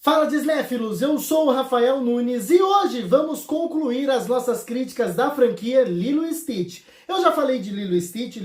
Fala Disnéfilos, eu sou o Rafael Nunes e hoje vamos concluir as nossas críticas da franquia Lilo e Stitch. Eu já falei de Lilo e Stitch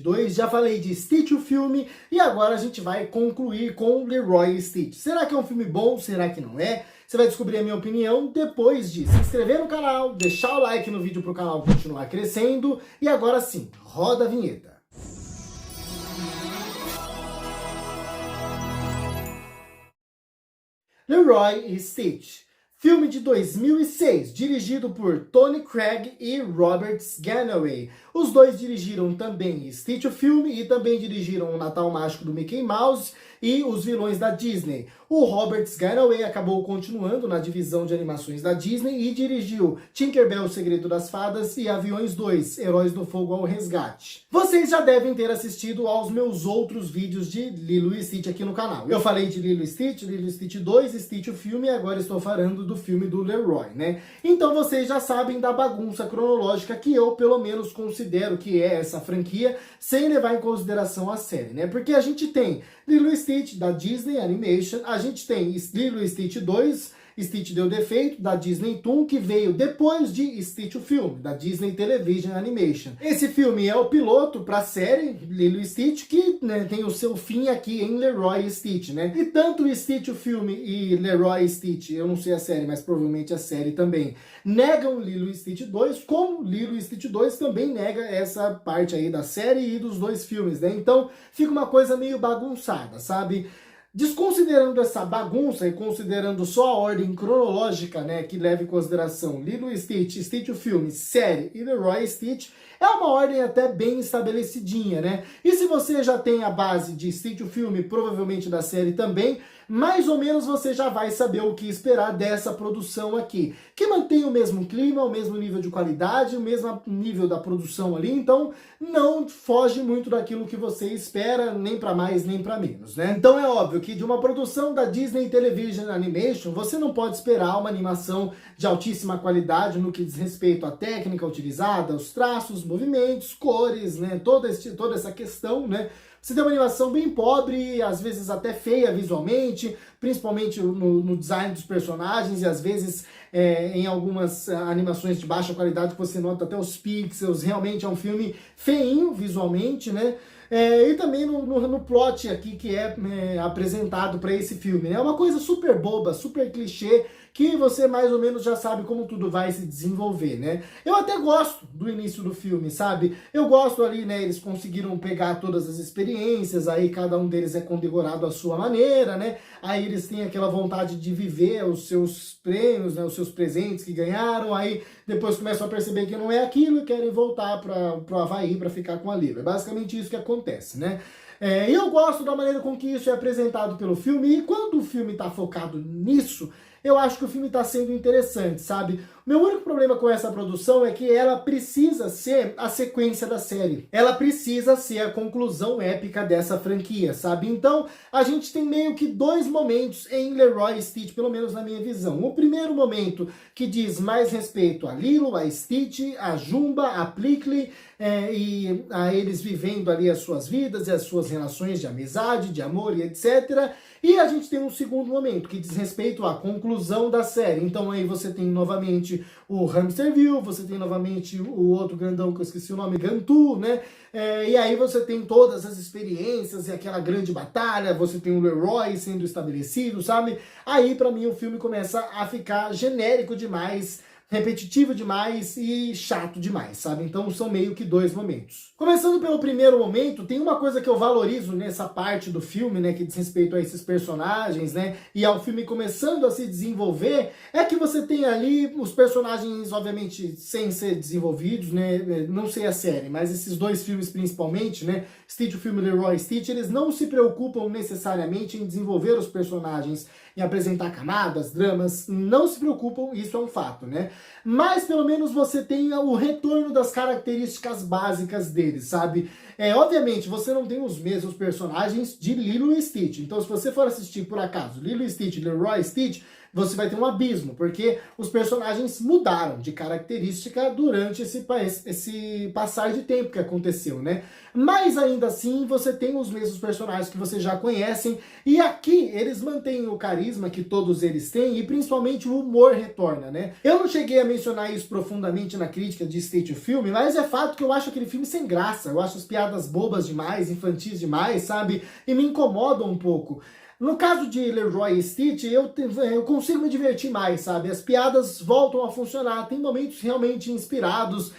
2, já falei de Stitch o filme e agora a gente vai concluir com Leroy e Stitch. Será que é um filme bom? Será que não é? Você vai descobrir a minha opinião depois de se inscrever no canal, deixar o like no vídeo para o canal continuar crescendo e agora sim, roda a vinheta. Leroy e Stitch, filme de 2006, dirigido por Tony Craig e Robert Sganaway. Os dois dirigiram também Stitch o filme e também dirigiram O Natal Mágico do Mickey Mouse e Os Vilões da Disney. O Robert Sganaway acabou continuando na divisão de animações da Disney e dirigiu Tinkerbell, o Segredo das Fadas e Aviões 2, Heróis do Fogo ao Resgate. Vocês já devem ter assistido aos meus outros vídeos de Lilo e Stitch aqui no canal. Eu falei de Lilo e Stitch 2, Stitch o filme e agora estou falando do filme do Leroy, né? Então vocês já sabem da bagunça cronológica que eu, pelo menos, considero que é essa franquia, sem levar em consideração a série, né? Porque a gente tem Lilo e Stitch, da Disney Animation, a gente tem Lilo e Stitch 2, Stitch Deu Defeito, da Disney Toon, que veio depois de Stitch o filme, da Disney Television Animation. Esse filme é o piloto para a série Lilo e Stitch, que né, tem o seu fim aqui em Leroy e Stitch, né? E tanto Stitch o filme e Leroy e Stitch, eu não sei a série, mas provavelmente a série também, negam Lilo e Stitch 2, como Lilo e Stitch 2 também nega essa parte aí da série e dos dois filmes, né? Então fica uma coisa meio bagunçada, sabe? Desconsiderando essa bagunça e considerando só a ordem cronológica, né, que leva em consideração Lilo e Stitch, Stitch o filme, série e Leroy e Stitch, é uma ordem até bem estabelecidinha, né? E se você já tem a base de Stitch o filme, provavelmente da série também, mais ou menos você já vai saber o que esperar dessa produção aqui, que mantém o mesmo clima, o mesmo nível de qualidade, o mesmo nível da produção ali, então não foge muito daquilo que você espera, nem para mais nem para menos, né? Então é óbvio que de uma produção da Disney Television Animation, você não pode esperar uma animação de altíssima qualidade no que diz respeito à técnica utilizada, os traços, movimentos, cores, né? Toda essa questão, né? Você tem uma animação bem pobre, às vezes até feia visualmente, principalmente no design dos personagens e às vezes em algumas animações de baixa qualidade que você nota até os pixels. Realmente é um filme feinho visualmente, né? E também no plot aqui que é apresentado para esse filme, né? É uma coisa super boba, super clichê, que você mais ou menos já sabe como tudo vai se desenvolver, né? Eu até gosto do início do filme, sabe? Eu gosto ali, né? Eles conseguiram pegar todas as experiências, aí cada um deles é condecorado à sua maneira, né? Aí eles têm aquela vontade de viver os seus prêmios, né? Os seus presentes que ganharam, aí depois começam a perceber que não é aquilo e querem voltar para o Havaí para ficar com a Lilo. É basicamente isso que acontece, né? E eu gosto da maneira com que isso é apresentado pelo filme, e quando o filme está focado nisso, eu acho que o filme está sendo interessante, sabe? Meu único problema com essa produção é que ela precisa ser a sequência da série. Ela precisa ser a conclusão épica dessa franquia, sabe? Então, a gente tem meio que dois momentos em Leroy e Stitch, pelo menos na minha visão. O primeiro momento que diz mais respeito a Lilo, a Stitch, a Jumba, a Plickly, e a eles vivendo ali as suas vidas e as suas relações de amizade, de amor e etc. E a gente tem um segundo momento que diz respeito à conclusão da série. Então aí você tem novamente o Hamsterville, você tem novamente o outro grandão que eu esqueci o nome, Gantu, né? E aí você tem todas as experiências e aquela grande batalha, você tem o Leroy sendo estabelecido, sabe? Aí pra mim o filme começa a ficar genérico demais, repetitivo demais e chato demais, sabe? Então são meio que dois momentos. Começando pelo primeiro momento, tem uma coisa que eu valorizo nessa parte do filme, né, que diz respeito a esses personagens, né, e ao filme começando a se desenvolver, é que você tem ali os personagens, obviamente, sem ser desenvolvidos, né, não sei a série, mas esses dois filmes principalmente, né, Stitch, o filme Leroy e Stitch, eles não se preocupam necessariamente em desenvolver os personagens, em apresentar camadas, dramas, não se preocupam, isso é um fato, né? Mas pelo menos você tem o retorno das características básicas deles, sabe? Obviamente, você não tem os mesmos personagens de Lilo e Stitch, então se você for assistir por acaso Lilo e Stitch, Leroy e Stitch, você vai ter um abismo, porque os personagens mudaram de característica durante esse passar de tempo que aconteceu, né? Mas ainda assim, você tem os mesmos personagens que você já conhecem, e aqui eles mantêm o carisma que todos eles têm, e principalmente o humor retorna, né? Eu não cheguei a mencionar isso profundamente na crítica de Stitch o filme, mas é fato que eu acho aquele filme sem graça, eu acho as piadas bobas demais, infantis demais, sabe? E me incomodam um pouco. No caso de Leroy e Stitch, eu consigo me divertir mais, sabe? As piadas voltam a funcionar, tem momentos realmente inspirados,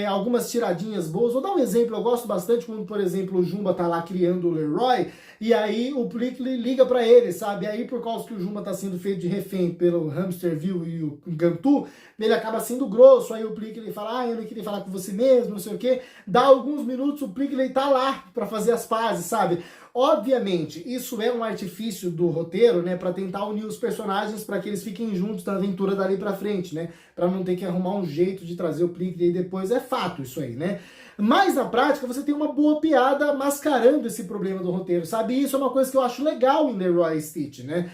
algumas tiradinhas boas. Vou dar um exemplo, eu gosto bastante quando, por exemplo, o Jumba tá lá criando o Leroy, e aí o Plickly liga pra ele, sabe? Aí por causa que o Jumba tá sendo feito de refém pelo Hamsterville e o Gantu, ele acaba sendo grosso, aí o Plickly fala, eu não queria falar com você mesmo, não sei o quê. Dá alguns minutos, o Plickly tá lá pra fazer as pazes, sabe? Obviamente, isso é um artifício do roteiro, né, para tentar unir os personagens para que eles fiquem juntos na aventura dali para frente, né, para não ter que arrumar um jeito de trazer o Plickly depois, é fato isso aí, né. Mas na prática você tem uma boa piada mascarando esse problema do roteiro, sabe? E isso é uma coisa que eu acho legal em Leroy e Stitch, né?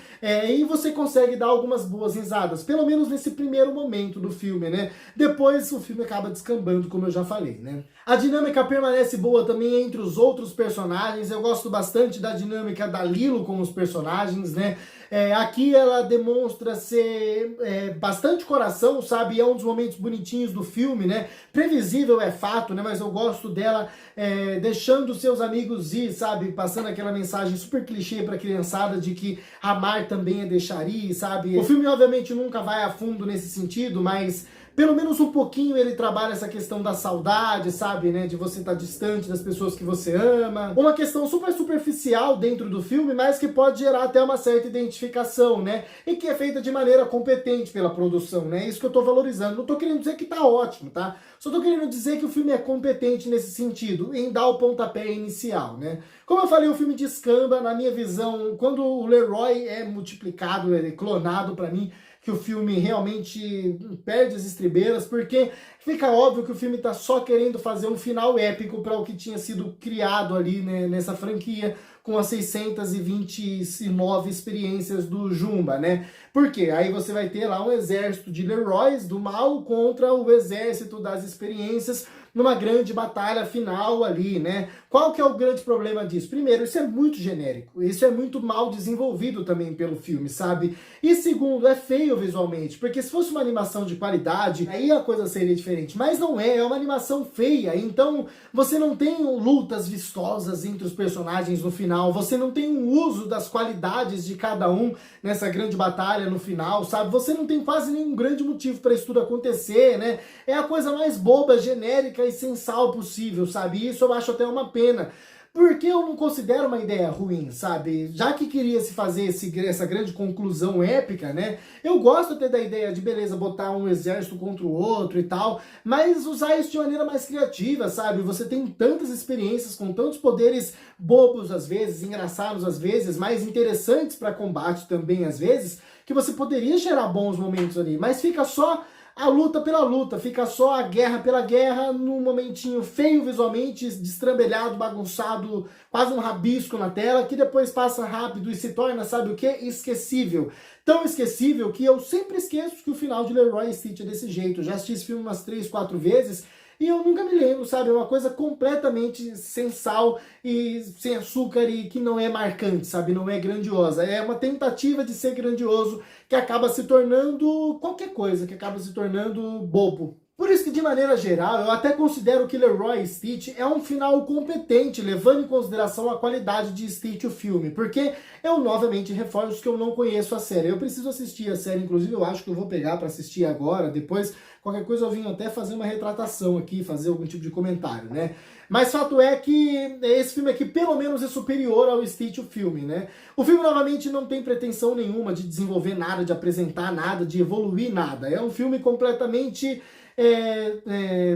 E você consegue dar algumas boas risadas, pelo menos nesse primeiro momento do filme, né? Depois o filme acaba descambando, como eu já falei, né? A dinâmica permanece boa também entre os outros personagens. Eu gosto bastante da dinâmica da Lilo com os personagens, né? Aqui ela demonstra ser bastante coração, sabe? É um dos momentos bonitinhos do filme, né? Previsível é fato, né? Mas eu gosto dela deixando seus amigos ir, sabe? Passando aquela mensagem super clichê pra criançada de que amar também é deixar ir, sabe? O filme obviamente nunca vai a fundo nesse sentido, mas pelo menos um pouquinho ele trabalha essa questão da saudade, sabe, né, de você estar distante das pessoas que você ama. Uma questão super superficial dentro do filme, mas que pode gerar até uma certa identificação, né, e que é feita de maneira competente pela produção, né, isso que eu tô valorizando. Não tô querendo dizer que tá ótimo, tá? Só tô querendo dizer que o filme é competente nesse sentido, em dar o pontapé inicial, né. Como eu falei, o filme descamba, na minha visão, quando o Leroy é multiplicado, ele é clonado pra mim, que o filme realmente perde as estribeiras, porque fica óbvio que o filme tá só querendo fazer um final épico para o que tinha sido criado ali, né, nessa franquia, com as 629 experiências do Jumba, né? Por quê? Aí você vai ter lá um exército de Leroys do mal contra o exército das experiências, numa grande batalha final ali, né? Qual que é o grande problema disso? Primeiro, isso é muito genérico, isso é muito mal desenvolvido também pelo filme, sabe? E segundo, é feio visualmente, porque se fosse uma animação de qualidade, aí a coisa seria diferente, mas não é uma animação feia, então você não tem lutas vistosas entre os personagens no final, você não tem um uso das qualidades de cada um nessa grande batalha no final, sabe? Você não tem quase nenhum grande motivo para isso tudo acontecer, né? É a coisa mais boba, genérica e sem sal possível, sabe? Isso eu acho até uma pena. Porque eu não considero uma ideia ruim, sabe? Já que queria se fazer essa grande conclusão épica, né? Eu gosto até da ideia de, beleza, botar um exército contra o outro e tal, mas usar isso de maneira mais criativa, sabe? Você tem tantas experiências com tantos poderes bobos às vezes, engraçados às vezes, mais interessantes para combate também às vezes, que você poderia gerar bons momentos ali, mas fica só a luta pela luta, fica só a guerra pela guerra, num momentinho feio visualmente, destrambelhado, bagunçado, quase um rabisco na tela, que depois passa rápido e se torna, sabe o que? Esquecível. Tão esquecível que eu sempre esqueço que o final de Leroy e Stitch é desse jeito. Eu já assisti esse filme umas 3, 4 vezes, e eu nunca me lembro, sabe? É uma coisa completamente sem sal e sem açúcar e que não é marcante, sabe? Não é grandiosa. É uma tentativa de ser grandioso que acaba se tornando qualquer coisa, que acaba se tornando bobo. Por isso que, de maneira geral, eu até considero que Leroy e Stitch é um final competente, levando em consideração a qualidade de Stitch o filme, porque eu novamente reforço que eu não conheço a série. Eu preciso assistir a série, inclusive eu acho que eu vou pegar para assistir agora, depois qualquer coisa eu vim até fazer uma retratação aqui, fazer algum tipo de comentário, né? Mas fato é que esse filme aqui pelo menos é superior ao Stitch o filme, né? O filme novamente não tem pretensão nenhuma de desenvolver nada, de apresentar nada, de evoluir nada. É um filme completamente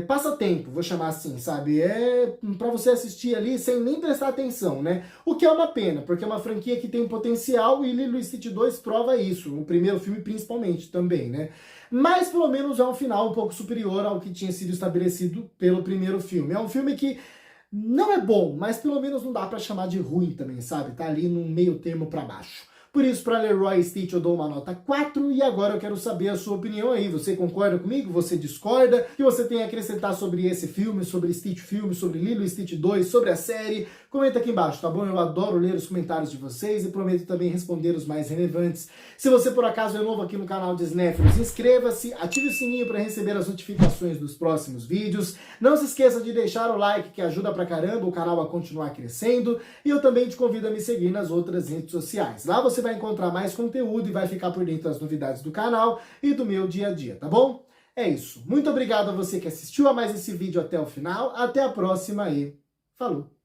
passatempo, vou chamar assim, sabe? É pra você assistir ali sem nem prestar atenção, né? O que é uma pena, porque é uma franquia que tem potencial e Lilo e Stitch 2 prova isso, o primeiro filme principalmente também, né? Mas pelo menos é um final um pouco superior ao que tinha sido estabelecido pelo primeiro filme. É um filme que não é bom, mas pelo menos não dá pra chamar de ruim também, sabe? Tá ali num meio termo pra baixo. Por isso, para Leroy e Stitch eu dou uma nota 4, e agora eu quero saber a sua opinião aí. Você concorda comigo? Você discorda? O que você tem a acrescentar sobre esse filme, sobre Stitch filme, sobre Lilo e Stitch 2, sobre a série? Comenta aqui embaixo, tá bom? Eu adoro ler os comentários de vocês e prometo também responder os mais relevantes. Se você por acaso é novo aqui no canal de Cinéfilos, inscreva-se, ative o sininho para receber as notificações dos próximos vídeos. Não se esqueça de deixar o like, que ajuda pra caramba o canal a continuar crescendo. E eu também te convido a me seguir nas outras redes sociais. Lá você vai encontrar mais conteúdo e vai ficar por dentro das novidades do canal e do meu dia a dia, tá bom? É isso. Muito obrigado a você que assistiu a mais esse vídeo até o final. Até a próxima e falou!